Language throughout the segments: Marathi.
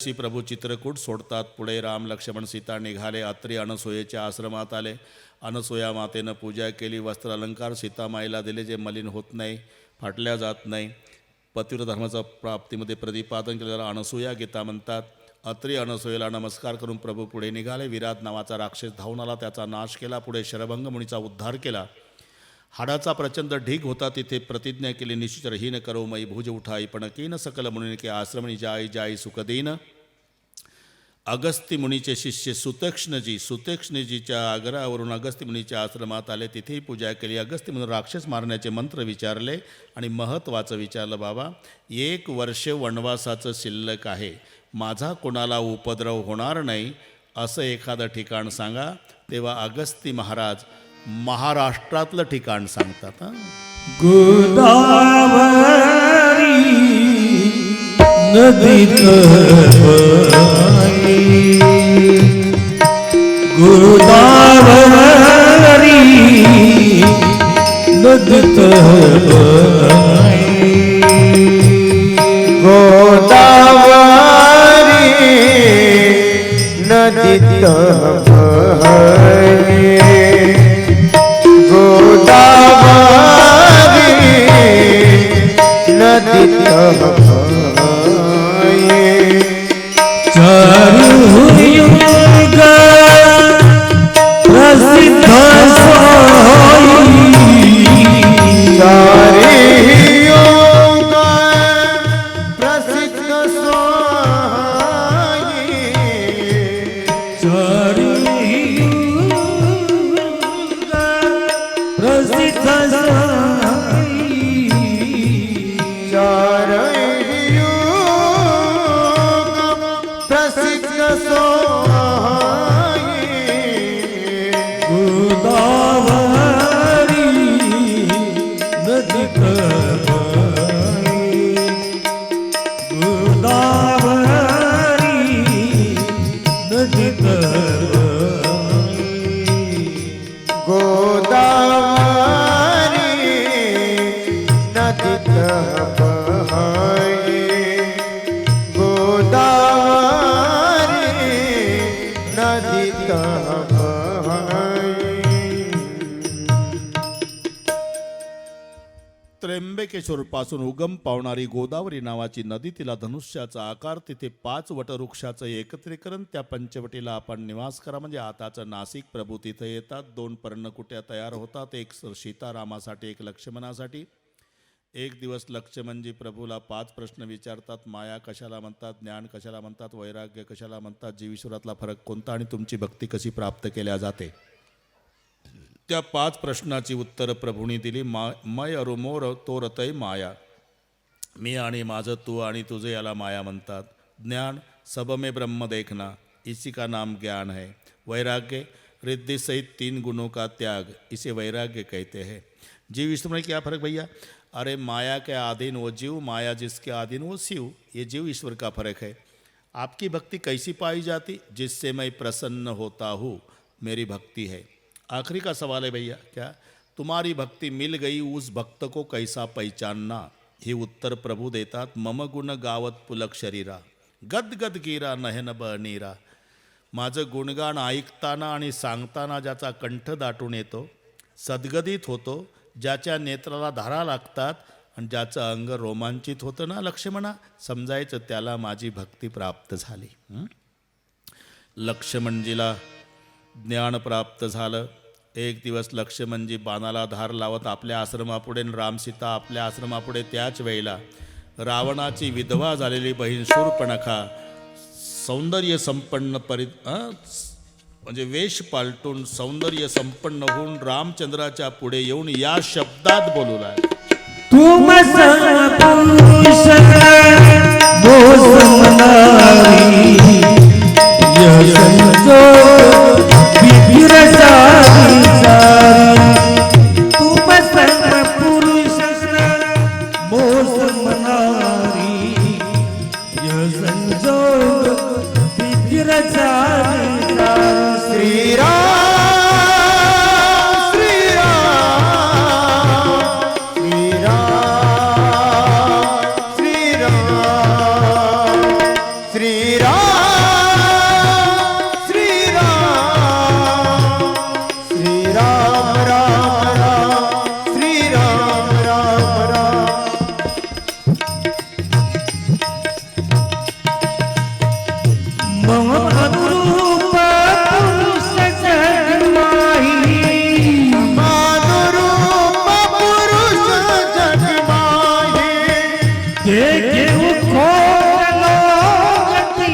श्री प्रभू चित्रकूट सोडतात. पुढे राम लक्ष्मण सीता निघाले. अत्री अनसुयेच्या आश्रमात आले. अनसुया मातेनं पूजा केली. वस्त्र अलंकार सीतामाईला दिले जे मलिन होत नाही, फाटल्या जात नाही. पतिव्रत धर्माचा प्राप्तीमध्ये प्रतिपादन केलेला अनसुया गीता म्हणतात. अत्री अनसुयेला नमस्कार करून प्रभू पुढे निघाले. विराट नावाचा राक्षस धावून आला, त्याचा नाश केला. पुढे शरभंग मुनीचा उद्धार केला. हाडाचा प्रचंड ढीग होता. तिथे प्रतिज्ञा केली, निश्चित हीन करो मई भुज उठाई पण कीन सकल मुनी के आश्रमणी जाई जाई सुख देन. अगस्ती मुनीचे शिष्य सुतक्ष्णजीच्या आग्रहावरून अगस्ती मुनीच्या आश्रमात आले. तिथेही पूजा केली. अगस्ती मुनी राक्षस मारण्याचे मंत्र विचारले आणि महत्त्वाचं विचारलं, बाबा 1 वर्ष वनवासाचं शिल्लक आहे, माझा कोणाला उपद्रव होणार नाही असं एखादं ठिकाण सांगा. तेव्हा अगस्ती महाराज महाराष्ट्रातलं ठिकाण सांगतात. गोदावरी नदीत गोदावरी नदीत गोदावरी नदीत गोदावरी नदीत चारुयुग प्रसिद्ध सोई चारुयुग प्रसिद्ध सोई चारुयुग प्रसिद्ध त्र्यंबकेश्वरपासून उगम पावणारी गोदावरी नावाची नदी, तिला धनुष्याचा आकार, तिथे 5 वटवृक्षाचं एकत्रीकरण, त्या पंचवटीला आपण निवास करा. म्हणजे आताचं नाशिक. प्रभू तिथे येतात. 2 पर्णकुट्या तयार होतात, एक सीतारामासाठी, एक लक्ष्मणासाठी. एक दिवस लक्ष्मणजी प्रभूला 5 प्रश्न विचारतात. माया कशाला म्हणतात, ज्ञान कशाला म्हणतात, वैराग्य कशाला म्हणतात, जीव ईश्वरातला फरक कोणता आणि तुमची भक्ती कशी प्राप्त केल्या जाते. त्या 5 प्रश्नाची उत्तरं प्रभूंनी दिली. मय अरुमोर तो रतय माया, मी आणि माझं, तू आणि तुझे याला माया म्हणतात. ज्ञान सब में ब्रह्म देखना, इसी का नाम ज्ञान है. वैराग्य रिद्धि सहित 3 गुणों का त्याग, इसे वैराग्य कहते हैं. जीव ईश्वर में क्या फर्क भैया? अरे माया के अधीन वो जीव, माया जिसके अधीन वो शिव. ये जीव ईश्वर का फर्क है. आपकी भक्ति कैसी पाई जाती? जिससे मैं प्रसन्न होता हूँ, मेरी भक्ति है. आखिरी का सवाल है भैया, क्या तुम्हारी भक्ति मिल गई, उस भक्त को कैसा पहचानना? ही उत्तर प्रभू देतात. मम गुण गावत पुलक शरीरा, गदगद गिरा नयन बनीरा. माझं गुणगान ऐकताना आणि सांगताना ज्याचा कंठ दाटून येतो, सद्गदित होतो, ज्याच्या नेत्राला धारा लागतात आणि ज्याचं अंग रोमांचित होतं ना लक्ष्मणा, समजायचं त्याला माझी भक्ती प्राप्त झाली. लक्ष्मणजीला ज्ञान प्राप्त झालं. एक दिवस लक्ष्मणजी बाणाला धार लावत आपल्या आश्रमापुढे, रामसीता आपल्या आश्रमापुढे. त्याच वेळेला रावणाची विधवा झालेली बहीण शूर्पणखा सौंदर्य संपन्न म्हणजे वेश पालटून सौंदर्य संपन्न होऊन रामचंद्राच्या पुढे येऊन या शब्दात बोलू लागली. श्री मम अनुरूप पुरुष जगमाही देखे खोट लोकती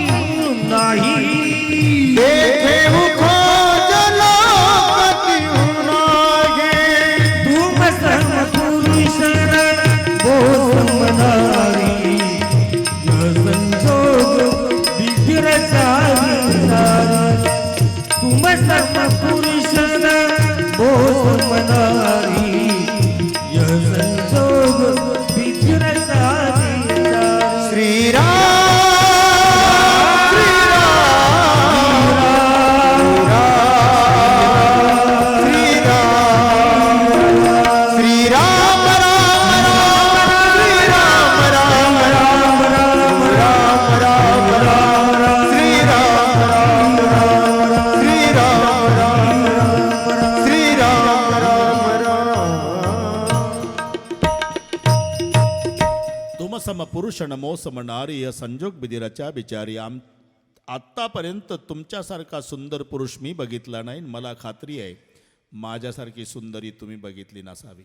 नाही तुम सर्व पुरुष बोध मनारी संजोग विधिर तुम सर्व पुरुष बोध मनारी संजोग विधिर तुम सम पुरुष नमो सम नारी या संजोग बिदिराच्या बिचारी आत्तापर्यंत तुमच्यासारखा सुंदर पुरुष मी बघितला नाही. मला खात्री आहे माझ्यासारखी सुंदरी तुम्ही बघितली नसावी.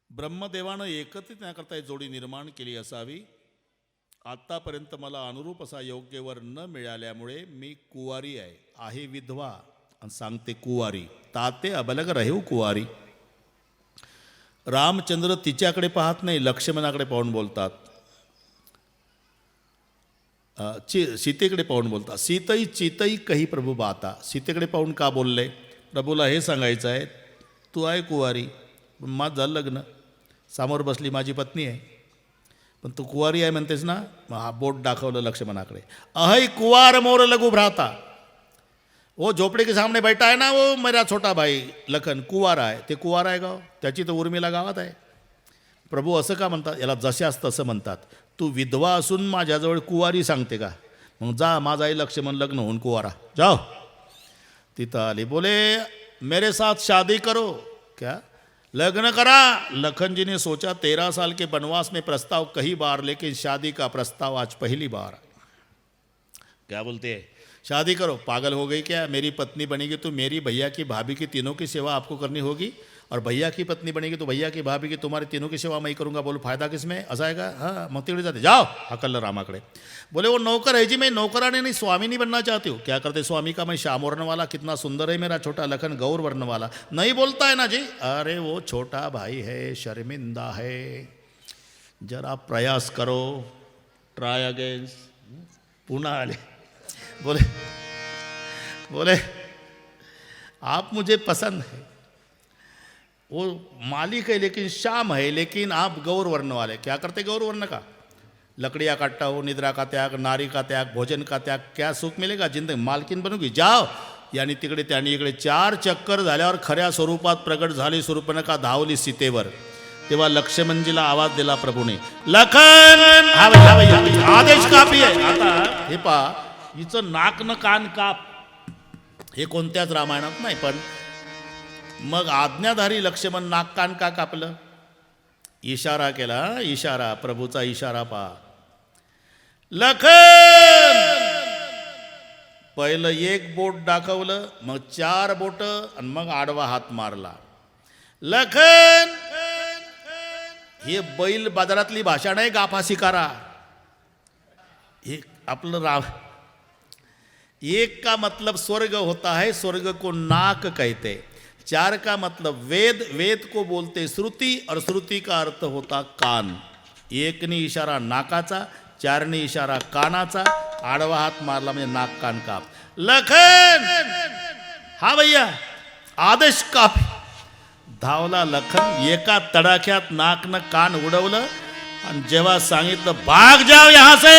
ब्रह्मदेवानं एकत्रित त्याकरता एक जोडी निर्माण केली असावी. आत्तापर्यंत मला अनुरूप असा योग्य वर न मिळाल्यामुळे मी कुवारी आहे विधवा आणि सांगते कुवारी ताते अबलग राहीव कुवारी. रामचंद्र तिच्याकडे पाहत नाही, लक्ष्मणाकडे पाहून बोलतात. सीतेकडे पाहून बोलतात. सीतई चितई कही प्रभू बाता. सीतेकडे पाहून का बोलले? प्रभूला हे सांगायचं आहे तू आहे कुवारी, माझं झालं लग्न, समोर बसली माझी पत्नी आहे, पण तू कुवारी आहे म्हणतेस ना. मग हा बोट दाखवलं लक्ष्मणाकडे. अहै कुवार मोर लघु भ्राता. वो झोपड़ी के सामने बैठा है ना, वो मेरा छोटा भाई लखन कुवारा आहे. ते कुवार आहे गाव, त्याची तर उर्मिला गावात आहे. प्रभू असं का म्हणतात? याला जशास तसं म्हणतात. तू विधवा असून माझ्याजवळ कुवारी सांगते का? मग जा, माझा आई लक्ष्मण लग्न होऊन कुवारा जाओ. तिथं आली, बोले मेरे साथ शादी करो. क्या? लग्न करा. लखन जी ने सोचा 13 साल के वनवास में प्रस्ताव कई बार, लेकिन शादी का प्रस्ताव आज पहली बार. क्या बोलते हैं? शादी करो. पागल हो गई क्या? मेरी पत्नी बनेगी तो मेरी, भैया की, भाभी की, तीनों की सेवा आपको करनी होगी, और भैया की पत्नी बनेगी तो भैया की, भाभी की, तुम्हारे तीनों की सेवा मैं करूँगा. बोलो फायदा किसमें? असा आहे का? हाँ, मग तिकडे जाते. जाओ हकललं रामाकडे. बोले वो नौकर है जी, मैं नौकरानी नहीं स्वामी बनना चाहती हूँ. क्या करते स्वामी का? मैं श्याम वर्ण वाला, कितना सुंदर है मेरा छोटा लखन, गौर वर्ण वाला. नहीं बोलता है ना जी. अरे वो छोटा भाई है, शर्मिंदा है, जरा प्रयास करो, ट्राई अगेन. पुन्हा आले. बोले आप मुझे पसंद है, वो मालिक है लेकिन श्याम है, लेकिन आप गौर वर्ण वाले. क्या करते गौर वर्ण का? लकड़ियाँ काटता हो, निद्रा का त्याग, नारी का त्याग, भोजन का त्याग. क्या सुख मिलेगा? जिंदगी मालकीन बनूगी. जाओ. यानी तिकडे त्यांनी इकडे 4 चक्कर झाल्यावर खऱ्या स्वरूपात प्रगट झाली शूर्पणखा, धावली सीतेवर. तेव्हा लक्ष्मणजीला आवाज दिला प्रभूने, लखन. हा भैया आदेश कापी आहे. आता हे पहा, हिचं नाक न कान काप, हे कोणत्याच रामायणात नाही. पण मग आज्ञाधारी लक्ष्मण नाक कान का कापलं? इशारा केला. इशारा, प्रभूचा इशारा पहा. लखन. पहिलं 1 बोट दाखवलं, मग 4 बोट, आणि मग आडवा हात मारला. लखन. हे बैल बाजारातली भाषा नाही, गाफा शिकारा. हे आपलं राम. 1 का मतलब स्वर्ग होता है, स्वर्ग को नाक कहते. 4 का मतलब वेद, वेद को बोलते श्रुति, और श्रुति का अर्थ होता कान. 1 ने इशारा नाकाचा, 4 ने इशारा कानाचा, आडवा हात मारला म्हणजे नाक कान काप. लखन. हा भैया आदेश काप. धावला लखन. एका तडाख्यात नाक न कान उडवलं, आणि जेव्हा सांगितलं भाग जाव यहाँ से,